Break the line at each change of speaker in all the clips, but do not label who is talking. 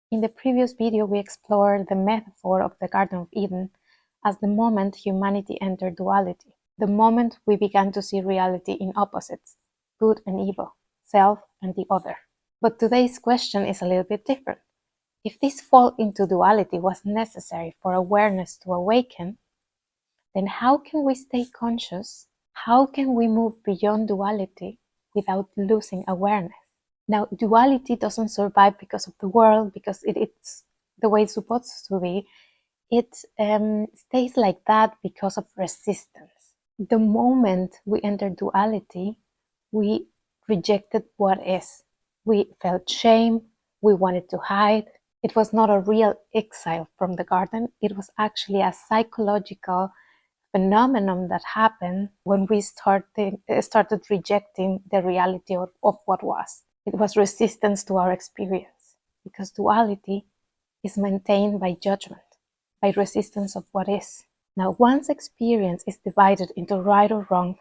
In the previous video, we explored the metaphor of the Garden of Eden as the moment humanity entered duality, the moment we began to see reality in opposites, good and evil, self and the other. But today's question is a little bit different. If this fall into duality was necessary for awareness to awaken, then how can we stay conscious? How can we move beyond duality without losing awareness? Now, duality doesn't survive because of the world, because it's the way it's supposed to be. It stays like that because of resistance. The moment we entered duality, we rejected what is. We felt shame, we wanted to hide. It was not a real exile from the garden, it was actually a psychological phenomenon that happened when we started rejecting the reality of what was. It was resistance to our experience, because duality is maintained by judgment, by resistance of what is. Now, once experience is divided into right or wrong,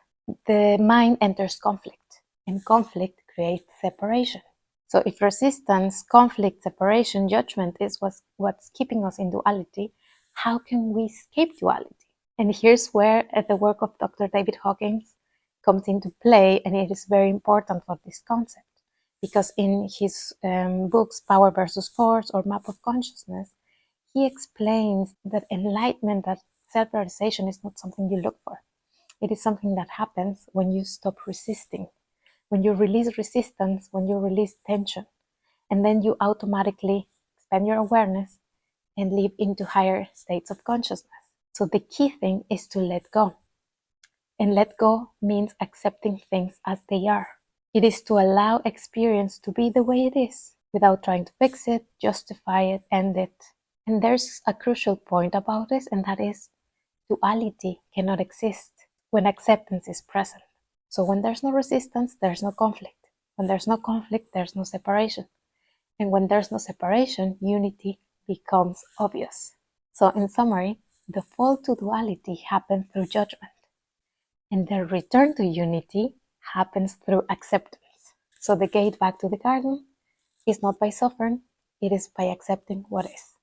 the mind enters conflict, and conflict creates separation. So if resistance, conflict, separation, judgment is what's keeping us in duality, how can we escape duality? And here's where the work of Dr. David Hawkins comes into play, and it is very important for this concept. Because in his books, Power versus Force or Map of Consciousness, he explains that enlightenment, that self-realization is not something you look for. It is something that happens when you stop resisting, when you release resistance, when you release tension, and then you automatically expand your awareness and live into higher states of consciousness. So the key thing is to let go. And let go means accepting things as they are. It is to allow experience to be the way it is, without trying to fix it, justify it, end it. And there's a crucial point about this, and that is duality cannot exist when acceptance is present. So when there's no resistance, there's no conflict. When there's no conflict, there's no separation. And when there's no separation, unity becomes obvious. So in summary, the fall to duality happens through judgment, and the return to unity happens through acceptance. So the gate back to the garden is not by suffering, it is by accepting what is.